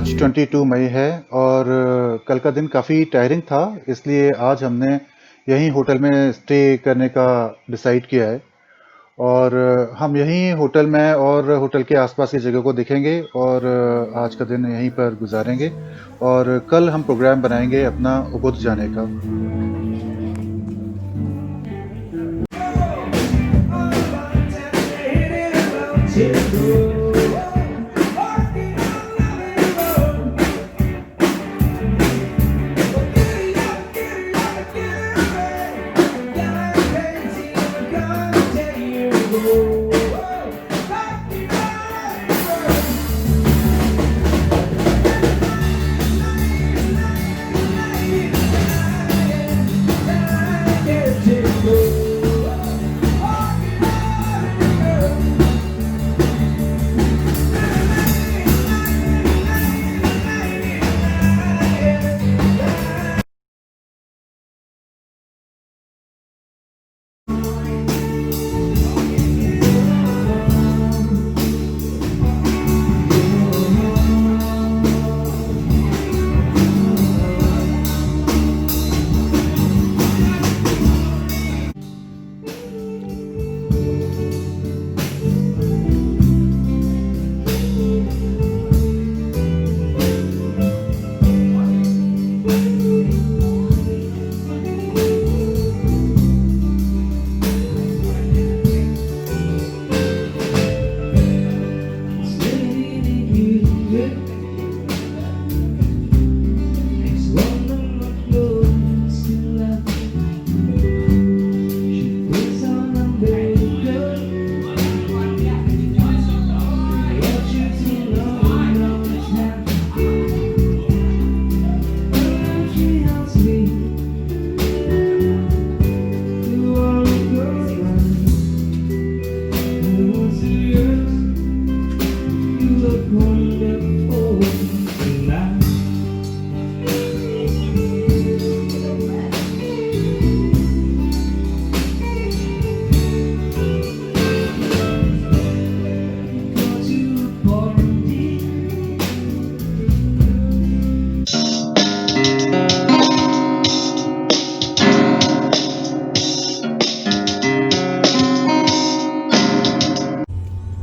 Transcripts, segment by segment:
आज 22 मई है और कल का दिन काफ़ी टायरिंग था, इसलिए आज हमने यहीं होटल में स्टे करने का डिसाइड किया है। और हम यहीं होटल में और होटल के आसपास की जगह को देखेंगे और आज का दिन यहीं पर गुजारेंगे और कल हम प्रोग्राम बनाएंगे अपना उबुद जाने का।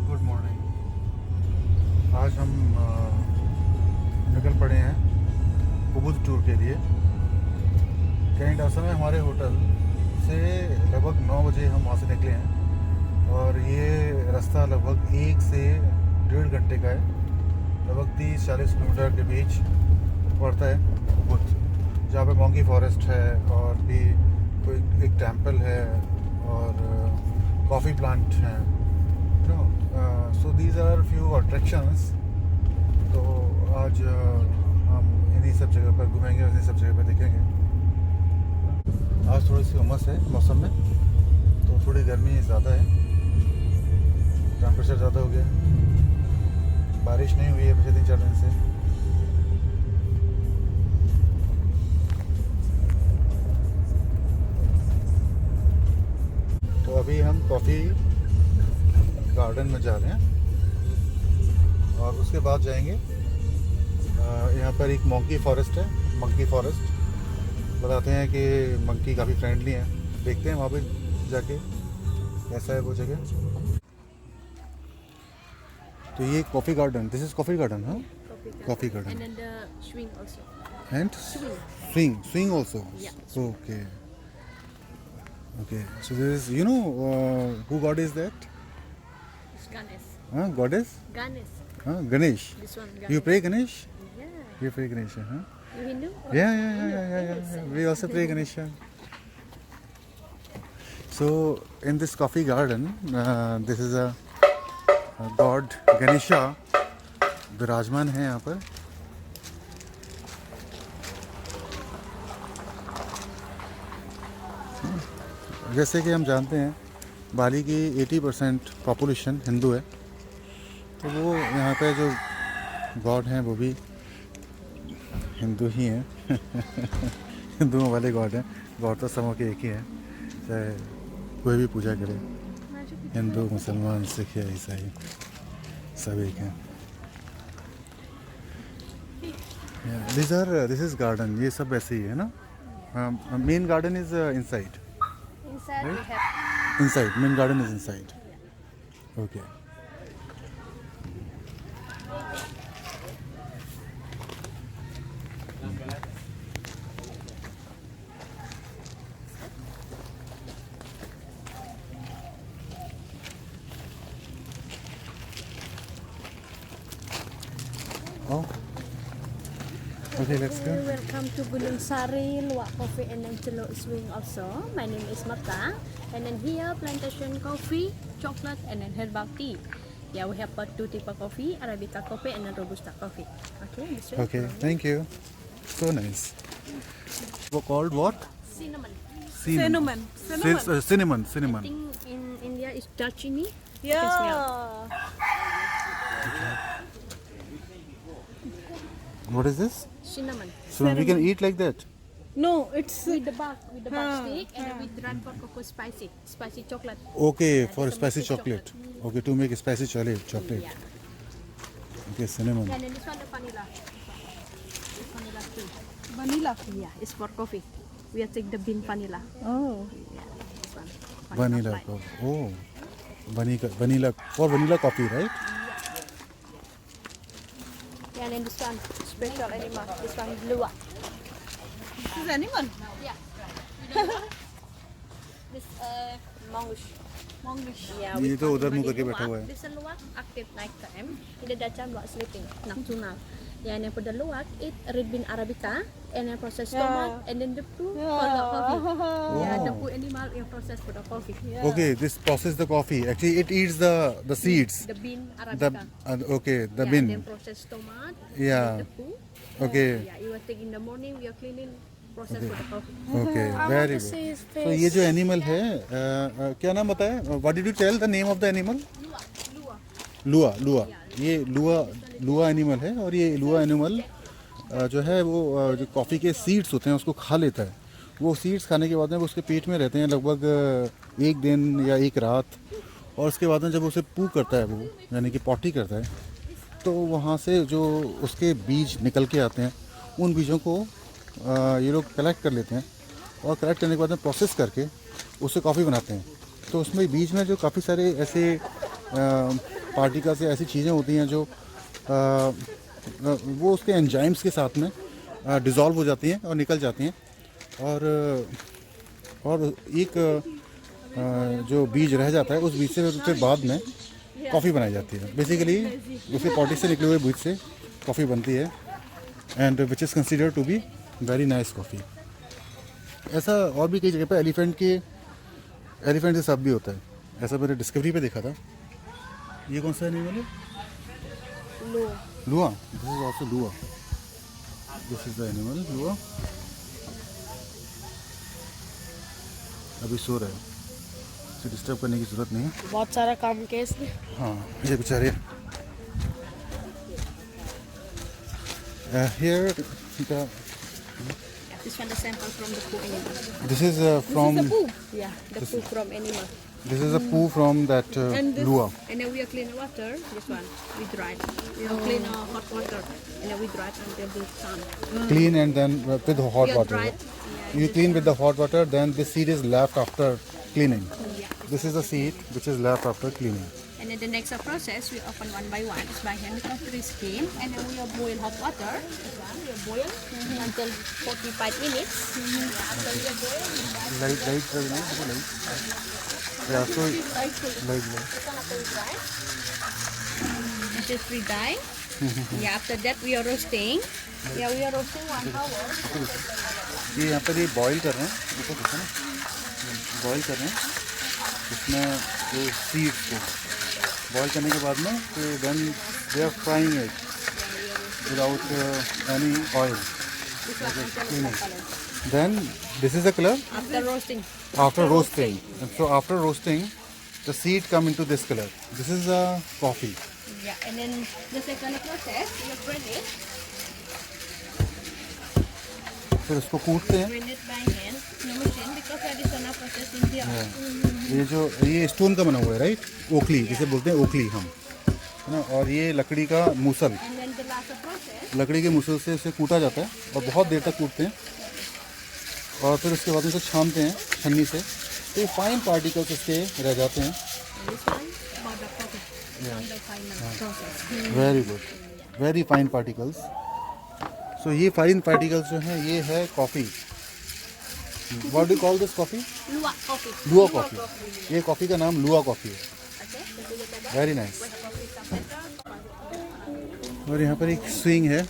Good morning. आज हम निकल पड़े हैं उबुद टूर के लिए। कैंडासा में हमारे होटल से लगभग 9 बजे हम वहाँ से निकले हैं और ये रास्ता लगभग 1 से 1.5 घंटे का है। लगभग 30-40 किलोमीटर के बीच पड़ता है उबुद, जहाँ पे मोंगी फॉरेस्ट है और भी कोई एक टेंपल है और कॉफ़ी प्लांट हैं। So these are few attractions. तो आज हम इन्हीं सब जगह पर घूमेंगे और इन्हीं सब जगह पर देखेंगे। आज थोड़ी सी उमस है मौसम में, तो थोड़ी गर्मी ज़्यादा है, टेम्परेचर ज़्यादा हो गया है। बारिश नहीं हुई है पिछले 3-4 दिन से। तो अभी हम कॉफ़ी गार्डन में जा रहे हैं और उसके बाद जाएंगे यहाँ पर एक मंकी फॉरेस्ट है, मंकी फॉरेस्ट। बताते हैं कि मंकी काफ़ी फ्रेंडली हैं, देखते हैं वहाँ पे जाके कैसा है वो जगह। तो ये coffee garden, this is coffee garden. हाँ, coffee garden And then the swing also. And Swing. swing also. Yeah. Okay, so this is, who god is that? It's Ganesh. Goddess? Ganesh. Ganesh. This one. Ganesh. You pray Ganesh? Yeah. You pray Ganesh, huh? You Hindu? Yeah. We also pray Ganesha. So in this coffee garden, this is a god Ganesha विराजमान है यहाँ पर। जैसे कि हम जानते हैं बाली की 80% पॉपुलेशन हिंदू है, तो वो यहाँ पे जो गॉड हैं वो भी हिंदू ही हैं। हिंदुओं वाले गॉड हैं। गॉड तो सबों के एक ही हैं, चाहे कोई भी पूजा करे, हिंदू मुसलमान सिख या ईसाई सब एक हैं। This is garden. ये सब ऐसे ही है ना? Main garden is inside. Inside we Right? have Inside. Main garden is inside. Okay. Oh. Okay, let's go. welcome to Gunung Sari, Luwak Coffee and then Celuk Swing also. My name is Marta. And then here plantation coffee, chocolate and then herbal tea. Yeah, we have two type of coffee, Arabica coffee and then Robusta coffee. Okay, this way. Okay, thank you. So nice. Called what? Cinnamon. Cinnamon. Cinnamon. I Cinnamon. think in India is Darchini. Yeah. What is this? Cinnamon. So we can eat like that. No, it's With the bark Ah, stick and then with dried cocoa spicy chocolate. Okay, Yeah, for this is spicy milk chocolate. Okay, to make spicy chocolate. Yeah. Okay, cinnamon. Yeah, and then this one the vanilla. This vanilla too. vanilla. Yeah, it's for coffee. We are take the bean vanilla. Oh. Yeah, this one. Vanilla flight. coffee. Oh, vanilla for vanilla coffee, right? Yeah, and then this one special animal. This one luwak. This is animal. Yeah. This mongoose. Mongoose. Yeah, ये we तो call उधर it मुंह body करके बैठा luwak. हुआ है. This is luwak active night time. In the daytime luwak sleeping nocturnal. Yeah, and then for the luwak, eat red bean arabica and then processed Yeah. stomach and then the poo for the coffee. Yeah, the Oh. poo animal in process for the coffee. Yeah. Okay, this process the coffee. Actually, it eats the seeds. The bean The arabica. okay, the yeah, bean. Then processed stomach. Yeah. And then the poo. Okay, Yeah, you are taking in the morning. We are cleaning process for the coffee. okay, I very want to see good. his So face. ये जो animal है, क्या नाम बताया? What did you tell the name of the animal? Luwak. लुआ. ये लुआ animal है और ये लुआ एनिमल जो है वो जो कॉफ़ी के सीड्स होते हैं उसको खा लेता है. वो सीड्स खाने के बाद में वो उसके पेट में रहते हैं लगभग एक दिन या एक रात, और उसके बाद में जब उसे पू करता है वो यानी कि पॉटी करता है तो वहाँ से जो उसके बीज निकल के आते हैं उन बीजों को ये लोग कलेक्ट कर लेते हैं और कलेक्ट करने के बाद में प्रोसेस करके उससे कॉफ़ी बनाते हैं. तो उसमें बीज में जो काफ़ी सारे ऐसे पार्टिकल्स या ऐसी चीज़ें होती हैं जो वो उसके एंजाइम्स के साथ में डिज़ोल्व हो जाती हैं और निकल जाती हैं, और एक जो बीज रह जाता है उस बीज से फिर बाद में कॉफ़ी बनाई जाती है. बेसिकली उसके पॉटी से निकले हुए बीज से कॉफ़ी बनती है, and which is considered to be very nice coffee. ऐसा और भी कई जगह पे एलिफेंट से सब भी होता है. ऐसा मैंने डिस्कवरी पे देखा था. ये कौन सा एनिमल है? Luwak. लुआ. दिस इज ऑल्सो लुआ. दिस इज द एनिमल लुआ. अभी सो रहा है, इसे डिस्टर्ब करने की जरूरत नहीं है. बहुत सारा काम किया इसने. हाँ, ये बेचारे here the Yeah, this one the sample from the poo animal. this is from The poo. Yeah, the poo from animal. this is a poo from that And this- lua. And then we are clean water. This one we dried. We are clean hot water, and then we dried until the sun. Clean and then with hot We are water. dried. You clean with the hot water, then this seed is left after cleaning. Yeah. This is the seed which is left after cleaning. And then the next process, we open one by one. It's by hand because it is skin. And then we will boil hot water. This one we will boil until 45 minutes. Yeah, after we are boil, Light. Yeah, so light. this one after we dry. Until we dry. Yeah, after that we are roasting. Yeah, we are roasting 1 hour. ये यहाँ पर ये boil कर रहे हैं, देखो देखो ना, बॉईल कर रहे हैं इसमें जो सीड्स को बॉईल करने के बाद में तो then they are frying it without any oil. This one until the color. Then this is the color After roasting. after roasting. And so after roasting, the seed come into this color. This is coffee. Yeah, and then the second process, we will grind it. फिर उसको कूटते हैं. Grind it by hand. No machine because there is another process in here. ये जो ये stone का बना हुआ है, राइट? ओखली जिसे बोलते हैं, ओखली हम, है ना. और ये लकड़ी का मूसल. And then the last process, लकड़ी के मुसल से उसे कूटा जाता है और बहुत देर तक कूटते हैं और फिर उसके बाद उसे छानते हैं छन्नी से, तो ये फाइन पार्टिकल्स इसके रह जाते हैं। This one about the coffee. On the final process. Very good, very fine particles. So ये फाइन पार्टिकल्स जो हैं ये है coffee. What do call this coffee? Luwak coffee. Luwak coffee. ये कॉफ़ी का नाम लुआ कॉफ़ी है। Okay, let's look at that. Very nice. Coffee sampai. और यहाँ पर एक स्विंग है,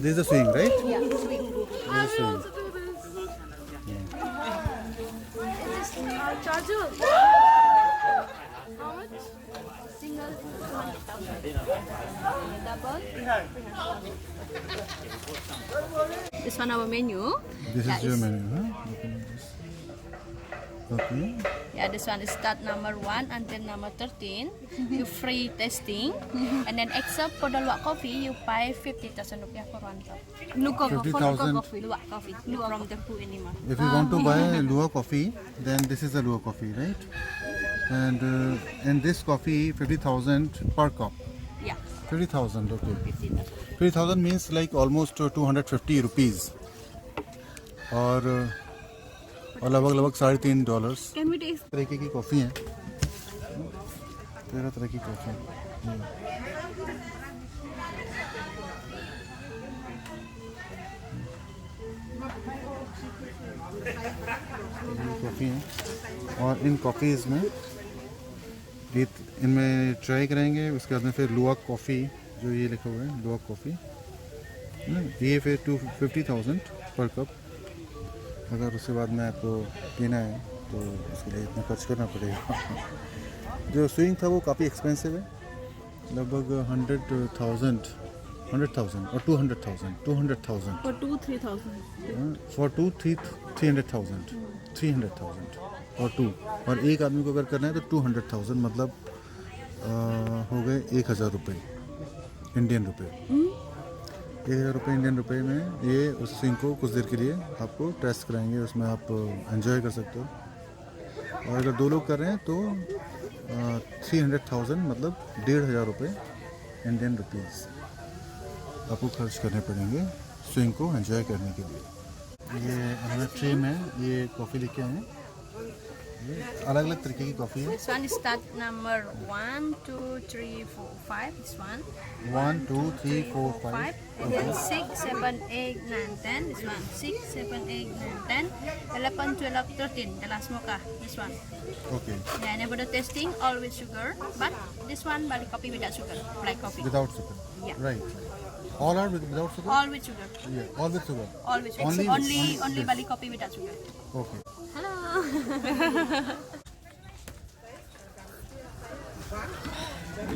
this is the swing right? Yeah, sweet. Swing. Charger. How much? Single 200,000. Double. This one our menu. This Yeah, is your it's- menu. Okay, Yeah, this one is start number 1 until number 13. You free tasting, and then except for the luwak coffee, you pay 50,000 rupiah for one cup. Luka coffee. 50,000. Luwak coffee from the Pu Animal. if you want to buy lua coffee, then this is the lua coffee, right? And this coffee 50,000 per cup. Yeah, 50,000, okay. 50,000. 50,000 means like almost 250 rupees और लगभग $3.5 Can we taste? तरीके की coffee है, 13 तरह की coffee है। ये coffee है और इन कॉफ़ीज़ में ये इनमें ट्राई करेंगे, उसके बाद में फिर लुआ कॉफ़ी जो ये लिखा हुआ है लुआ कॉफ़ी, ये फिर 250,000 पर कप। अगर उसके बाद में आपको पीना है तो उसके लिए इतना खर्च करना पड़ेगा। जो स्विंग था वो काफ़ी एक्सपेंसिव है, लगभग 100,000 और 200,000 For 2-3,000. फॉर 300,000 और 2 और एक आदमी को अगर करना है तो 200,000 मतलब हो गए 1,000 रुपये इंडियन रुपये। 1,000 रुपये इंडियन रुपये में ये उस स्विंग को कुछ देर के लिए आपको टेस्ट कराएंगे, उसमें आप एंजॉय कर सकते हो। और अगर 2 लोग कर रहे हैं तो 300,000 मतलब 1,500 रुपये इंडियन रुपीज़ आपको खर्च करने पड़ेंगे स्विंग को एंजॉय करने के लिए। ये हमारा ट्रे में ये कॉफ़ी लेके आए हैं, अलग अलग तरीके की कॉफ़ी है। This one is start number 1, 2, 3, 4, 5. This one. 1, 2, 3, 4, 5 And then 6, 7, 8, 9, 10. This one. 6, 7, 8, 9, 10. 11, 12, 13. The last mocha. This one. Okay, Yeah, never the tasting, all with sugar. But this one, Bali coffee without sugar. Black coffee. Without sugar, Yeah. Right. All are without sugar, All with sugar. All with sugar, All with sugar. Only- Only yes. Bali coffee without sugar. Okay. Hello.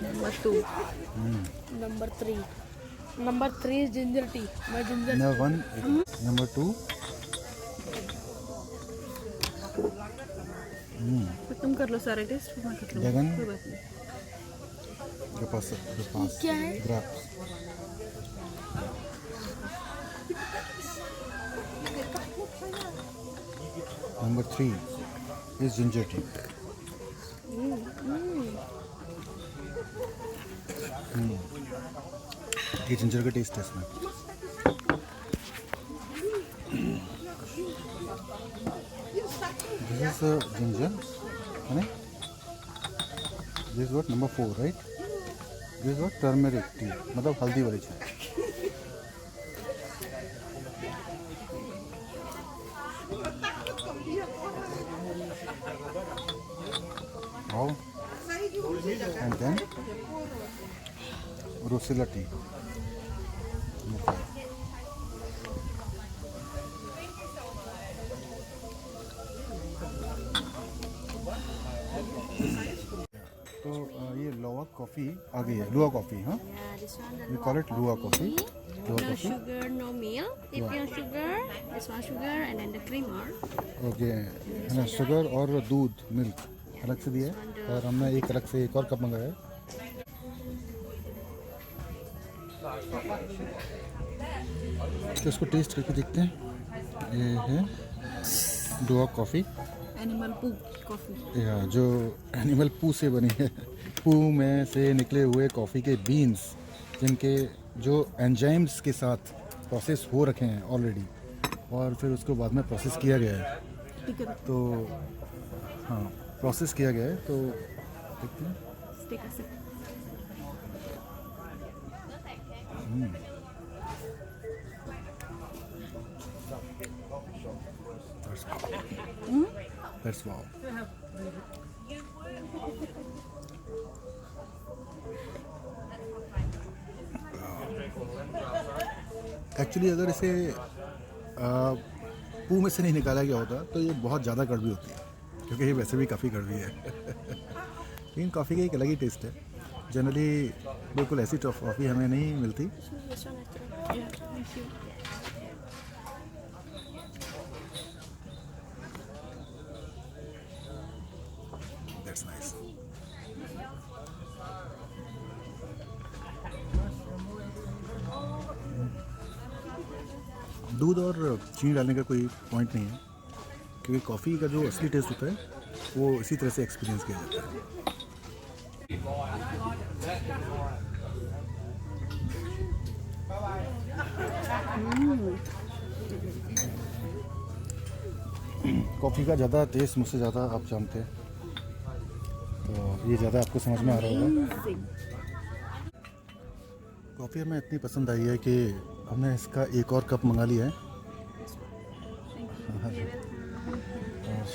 Number 2. Number 3. Number 3 is ginger tea. My ginger. Number 1, number 2, तुम कर लो सारे test, मैं कर लूँ। गगन कोई बात नहीं। the pass क्या है? grapes। Number 3 is ginger tea। ये जिंजर का टेस्ट है इसमें। This is ginger, है ना? This is what number 4, right? This is what turmeric tea, मतलब हल्दी वाली चाय। Wow. And then Rosella tea। तो ये लुआ कॉफ़ी आ गई है, लुआ कॉफ़ी, हाँ, Yeah, this one. we call it lua coffee। No Lua coffee, sugar, no milk. If you have sugar, this one sugar, and then the creamer. Okay, है ना, sugar और दूध मिल्क अलग से दिया है और हमने एक अलग से एक और कप मंगाया है। तो इसको टेस्ट करके देखते हैं। ये है लुआ कॉफ़ी, एनिमल पू कॉफी। या जो एनिमल पू से बनी है, पू में से निकले हुए कॉफ़ी के बीन्स जिनके जो एंजाइम्स के साथ प्रोसेस हो रखे हैं ऑलरेडी और फिर उसको बाद में प्रोसेस किया गया है तो हाँ प्रोसेस किया गया है तो देखते हैं Take a sip. That's wow. Actually अगर इसे मुंह में से नहीं निकाला गया होता तो ये बहुत ज़्यादा कड़वी होती है क्योंकि ये वैसे भी काफ़ी कड़वी है लेकिन कॉफ़ी का एक अलग ही टेस्ट है जनरली बिल्कुल ऐसी कॉफ़ी हमें नहीं मिलती This one natural. Yeah, thank you. That's nice दूध और चीनी डालने का कोई पॉइंट नहीं है क्योंकि कॉफ़ी का जो असली टेस्ट होता है वो इसी तरह से एक्सपीरियंस किया जाता है कॉफ़ी का ज़्यादा टेस्ट मुझसे ज़्यादा आप जानते हैं तो ये ज़्यादा आपको समझ में आ रहा होगा कॉफ़ी हमें इतनी पसंद आई है कि हमने इसका एक और कप मंगा लिया है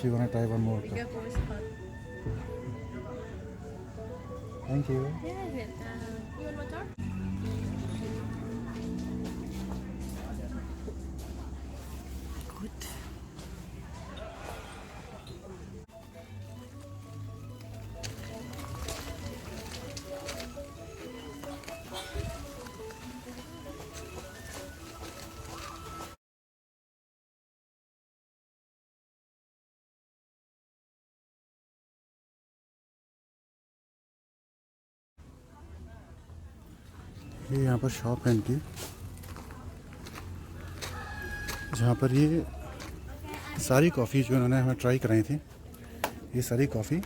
she want try one more cup Careful, it's hot. Thank you Yeah, you want water? Good. ये यहाँ पर शॉप है इनकी जहाँ पर ये सारी कॉफ़ी जो इन्होंने हमें ट्राई कराई थी ये सारी कॉफ़ी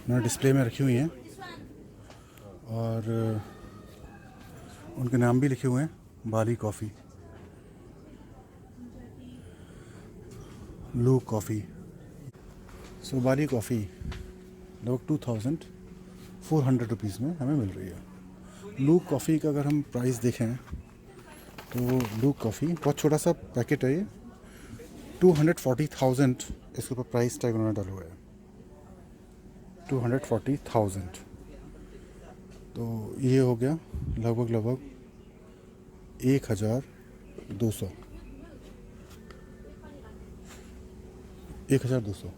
उन्होंने डिस्प्ले में रखी हुई हैं और उनके नाम भी लिखे हुए हैं बाली कॉफ़ी लू कॉफ़ी सो बाली कॉफ़ी लगभग 2400 रुपीज़ में हमें मिल रही है लू कॉफ़ी का अगर हम प्राइस देखें तो लू कॉफ़ी बहुत छोटा सा पैकेट है ये 240,000 इसके ऊपर प्राइस टैग उन्होंने डाला हुआ है 240,000 तो ये हो गया लगभग 1,200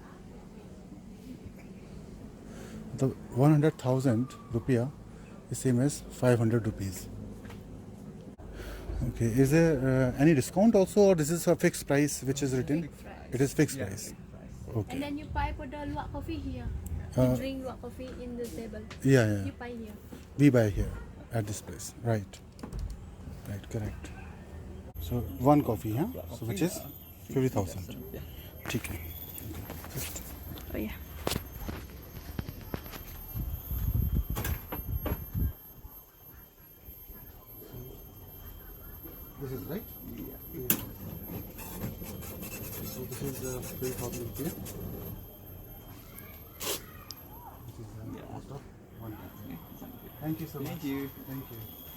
मतलब 100,000 रुपया is same as 500 rupees. Okay, is there any discount also, or this is a fixed price which is written? It is fixed price. Okay. And then you buy for the luwak coffee here. Uh, You drink luwak coffee in the table. Yeah. You buy here. We buy here at this place. Right. Correct. So one coffee, huh? So which is 50,000. ठीक है. Just Oh yeah. this is right. Yeah. So this is 3,000 rupees. This is cost of 1. Thank you so much. Thank you. Thank you.